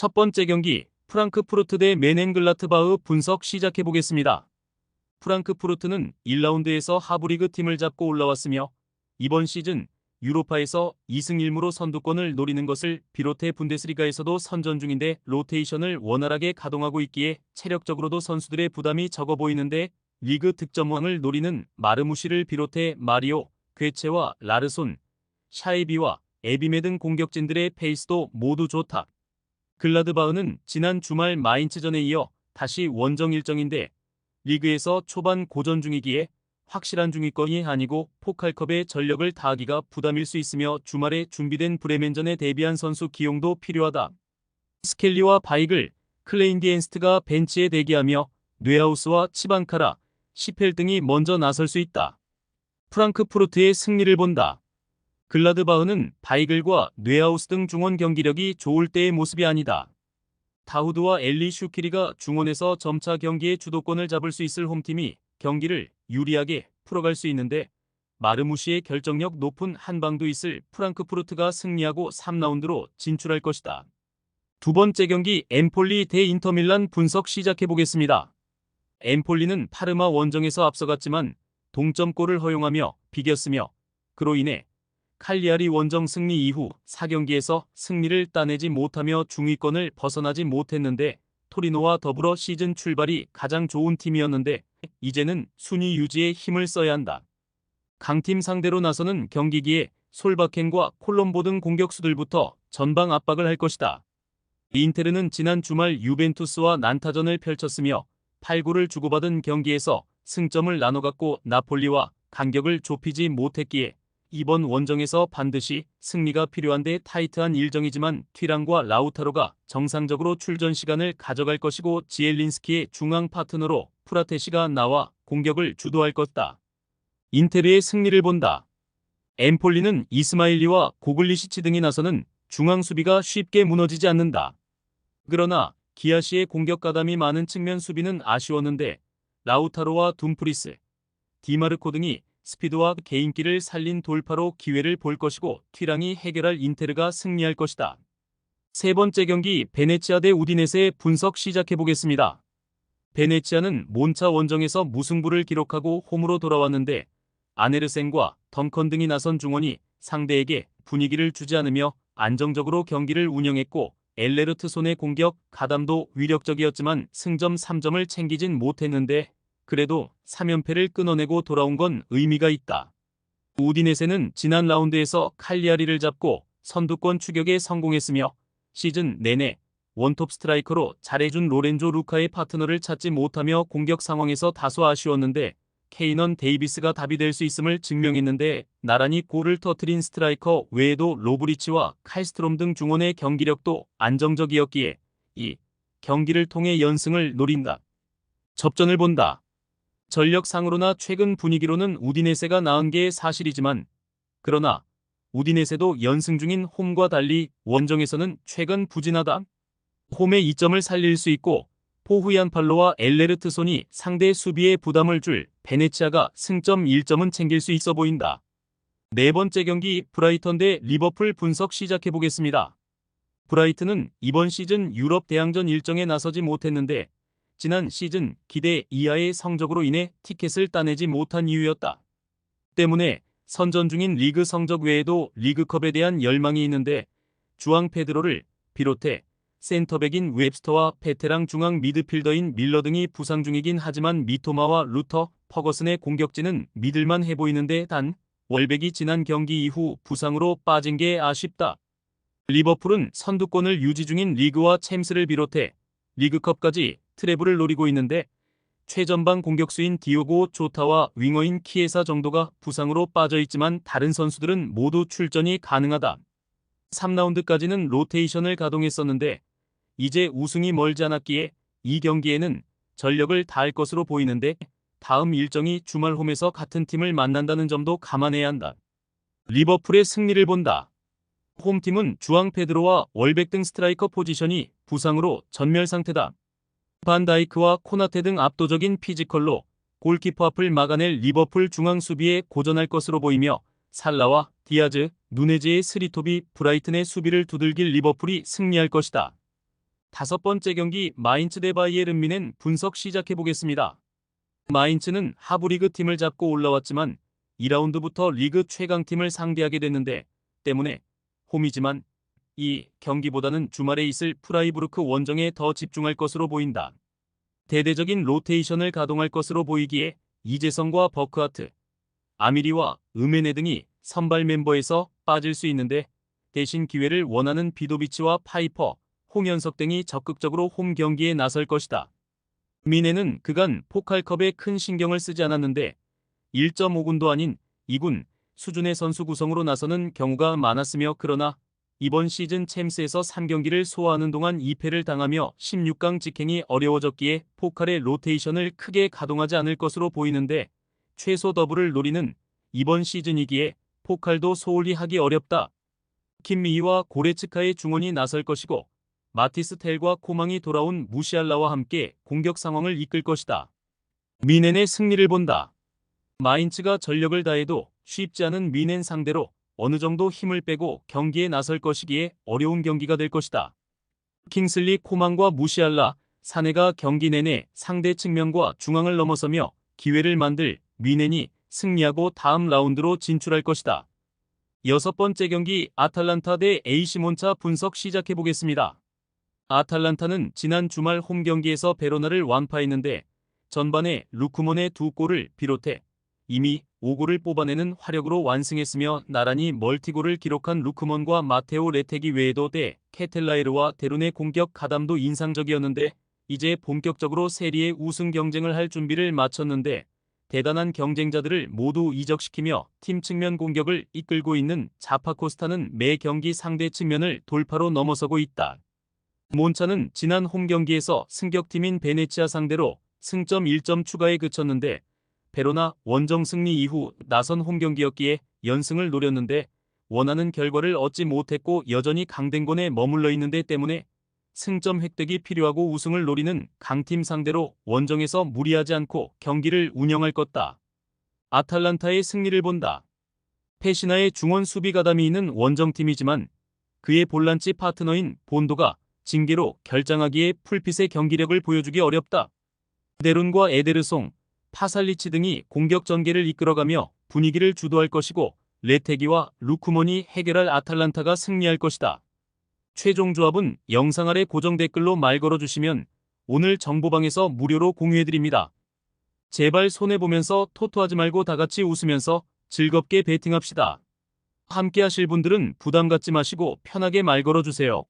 첫 번째 경기 프랑크푸르트 대 멘헨글라트바흐 분석 시작해보겠습니다. 프랑크푸르트는 1라운드에서 하브리그 팀을 잡고 올라왔으며 이번 시즌 유로파에서 2승 1무로 선두권을 노리는 것을 비롯해 분데스리가에서도 선전 중인데 로테이션을 원활하게 가동하고 있기에 체력적으로도 선수들의 부담이 적어 보이는데 리그 득점왕을 노리는 마르무시를 비롯해 마리오, 괴체와 라르손, 샤이비와 에비메 등 공격진들의 페이스도 모두 좋다. 글라드바흐는 지난 주말 마인츠전에 이어 다시 원정 일정인데 리그에서 초반 고전 중이기에 확실한 중위권이 아니고 포칼컵에 전력을 다하기가 부담일 수 있으며 주말에 준비된 브레멘전에 대비한 선수 기용도 필요하다. 스켈리와 바이글, 클레인디엔스트가 벤치에 대기하며 뇌하우스와 치반카라, 시펠 등이 먼저 나설 수 있다. 프랑크푸르트의 승리를 본다. 글라드바흐는 바이글과 뇌하우스 등 중원 경기력이 좋을 때의 모습이 아니다. 다우드와 엘리 슈키리가 중원에서 점차 경기의 주도권을 잡을 수 있을 홈팀이 경기를 유리하게 풀어갈 수 있는데 마르무시의 결정력 높은 한방도 있을 프랑크푸르트가 승리하고 3라운드로 진출할 것이다. 두 번째 경기 엠폴리 대 인터밀란 분석 시작해보겠습니다. 엠폴리는 파르마 원정에서 앞서갔지만 동점골을 허용하며 비겼으며 그로 인해 칼리아리 원정 승리 이후 4경기에서 승리를 따내지 못하며 중위권을 벗어나지 못했는데 토리노와 더불어 시즌 출발이 가장 좋은 팀이었는데 이제는 순위 유지에 힘을 써야 한다. 강팀 상대로 나서는 경기기에 솔바켄과 콜롬보 등 공격수들부터 전방 압박을 할 것이다. 인테르는 지난 주말 유벤투스와 난타전을 펼쳤으며 8골을 주고받은 경기에서 승점을 나눠갖고 나폴리와 간격을 좁히지 못했기에 이번 원정에서 반드시 승리가 필요한데 타이트한 일정이지만 튀랑과 라우타로가 정상적으로 출전 시간을 가져갈 것이고 지엘린스키의 중앙 파트너로 프라테시가 나와 공격을 주도할 것이다. 인테르의 승리를 본다. 엠폴리는 이스마일리와 고글리시치 등이 나서는 중앙 수비가 쉽게 무너지지 않는다. 그러나 기아시의 공격 가담이 많은 측면 수비는 아쉬웠는데 라우타로와 둠프리스, 디마르코 등이 스피드와 개인기를 살린 돌파로 기회를 볼 것이고 튀랑이 해결할 인테르가 승리할 것이다. 세 번째 경기 베네치아 대 우디네세의 분석 시작해보겠습니다. 베네치아는 몬차 원정에서 무승부를 기록하고 홈으로 돌아왔는데 아네르센과 덩컨 등이 나선 중원이 상대에게 분위기를 주지 않으며 안정적으로 경기를 운영했고 엘레르트 손의 공격 가담도 위력적이었지만 승점 3점을 챙기진 못했는데 그래도 3연패를 끊어내고 돌아온 건 의미가 있다. 우디네세는 지난 라운드에서 칼리아리를 잡고 선두권 추격에 성공했으며 시즌 내내 원톱 스트라이커로 잘해준 로렌조 루카의 파트너를 찾지 못하며 공격 상황에서 다소 아쉬웠는데 케이넌 데이비스가 답이 될 수 있음을 증명했는데 나란히 골을 터뜨린 스트라이커 외에도 로브리치와 칼스트롬 등 중원의 경기력도 안정적이었기에 이 경기를 통해 연승을 노린다. 접전을 본다. 전력상으로나 최근 분위기로는 우디네세가 나은 게 사실이지만 그러나 우디네세도 연승 중인 홈과 달리 원정에서는 최근 부진하다. 홈의 이점을 살릴 수 있고 포후얀팔로와 엘레르트손이 상대 수비에 부담을 줄 베네치아가 승점 1점은 챙길 수 있어 보인다. 네 번째 경기 브라이턴 대 리버풀 분석 시작해보겠습니다. 브라이튼은 이번 시즌 유럽 대항전 일정에 나서지 못했는데 지난 시즌 기대 이하의 성적으로 인해 티켓을 따내지 못한 이유였다. 때문에 선전 중인 리그 성적 외에도 리그컵에 대한 열망이 있는데 주앙 페드로를 비롯해 센터백인 웹스터와 베테랑 중앙 미드필더인 밀러 등이 부상 중이긴 하지만 미토마와 루터, 퍼거슨의 공격진은 믿을만 해 보이는데 단 월백이 지난 경기 이후 부상으로 빠진 게 아쉽다. 리버풀은 선두권을 유지 중인 리그와 챔스를 비롯해 리그컵까지 트래블을 노리고 있는데 최전방 공격수인 디오고 조타와 윙어인 키에사 정도가 부상으로 빠져있지만 다른 선수들은 모두 출전이 가능하다. 3라운드까지는 로테이션을 가동했었는데 이제 우승이 멀지 않았기에 이 경기에는 전력을 다할 것으로 보이는데 다음 일정이 주말 홈에서 같은 팀을 만난다는 점도 감안해야 한다. 리버풀의 승리를 본다. 홈팀은 주앙 페드로와 월백 등 스트라이커 포지션이 부상으로 전멸 상태다. 반다이크와 코나테 등 압도적인 피지컬로 골키퍼 앞을 막아낼 리버풀 중앙 수비에 고전할 것으로 보이며 살라와 디아즈, 누네즈의 스리톱이 브라이튼의 수비를 두들길 리버풀이 승리할 것이다. 다섯 번째 경기 마인츠 대 바이에른 뮌헨 분석 시작해 보겠습니다. 마인츠는 하브리그 팀을 잡고 올라왔지만 2라운드부터 리그 최강팀을 상대하게 됐는데 때문에 홈이지만 이 경기보다는 주말에 있을 프라이부르크 원정에 더 집중할 것으로 보인다. 대대적인 로테이션을 가동할 것으로 보이기에 이재성과 버크하트, 아미리와 음에네 등이 선발 멤버에서 빠질 수 있는데 대신 기회를 원하는 비도비치와 파이퍼, 홍현석 등이 적극적으로 홈 경기에 나설 것이다. 뮌헨은 그간 포칼컵에 큰 신경을 쓰지 않았는데 1.5군도 아닌 2군 수준의 선수 구성으로 나서는 경우가 많았으며 그러나 이번 시즌 챔스에서 3경기를 소화하는 동안 2패를 당하며 16강 직행이 어려워졌기에 포칼의 로테이션을 크게 가동하지 않을 것으로 보이는데 최소 더블을 노리는 이번 시즌이기에 포칼도 소홀히 하기 어렵다. 킴미히와 고레츠카의 중원이 나설 것이고 마티스 텔과 코망이 돌아온 무시알라와 함께 공격 상황을 이끌 것이다. 뮌헨의 승리를 본다. 마인츠가 전력을 다해도 쉽지 않은 뮌헨 상대로 어느 정도 힘을 빼고 경기에 나설 것이기에 어려운 경기가 될 것이다. 킹슬리, 코망과 무시알라, 사네가 경기 내내 상대 측면과 중앙을 넘어서며 기회를 만들 뮌헨이 승리하고 다음 라운드로 진출할 것이다. 여섯 번째 경기 아탈란타 대 AC 몬차 분석 시작해 보겠습니다. 아탈란타는 지난 주말 홈 경기에서 베로나를 완파했는데 전반에 루크몬의 2골을 비롯해 이미 5골을 뽑아내는 화력으로 완승했으며 나란히 멀티골을 기록한 루크몬과 마테오 레테기 외에도 대 케텔라에르와 데룬의 공격 가담도 인상적이었는데 이제 본격적으로 세리에 우승 경쟁을 할 준비를 마쳤는데 대단한 경쟁자들을 모두 이적시키며 팀 측면 공격을 이끌고 있는 자파코스타는 매 경기 상대 측면을 돌파로 넘어서고 있다. 몬차는 지난 홈 경기에서 승격팀인 베네치아 상대로 승점 1점 추가에 그쳤는데 베로나 원정 승리 이후 나선 홈 경기였기에 연승을 노렸는데 원하는 결과를 얻지 못했고 여전히 강등권에 머물러 있는데 때문에 승점 획득이 필요하고 우승을 노리는 강팀 상대로 원정에서 무리하지 않고 경기를 운영할 것다. 아탈란타의 승리를 본다. 페시나의 중원 수비 가담이 있는 원정팀이지만 그의 볼란치 파트너인 본도가 징계로 결장하기에 풀핏의 경기력을 보여주기 어렵다. 데룬과 에데르송, 파살리치 등이 공격 전개를 이끌어가며 분위기를 주도할 것이고 레테기와 루크몬이 해결할 아탈란타가 승리할 것이다. 최종 조합은 영상 아래 고정 댓글로 말 걸어주시면 오늘 정보방에서 무료로 공유해드립니다. 제발 손해보면서 토토하지 말고 다같이 웃으면서 즐겁게 베팅합시다. 함께 하실 분들은 부담 갖지 마시고 편하게 말 걸어주세요.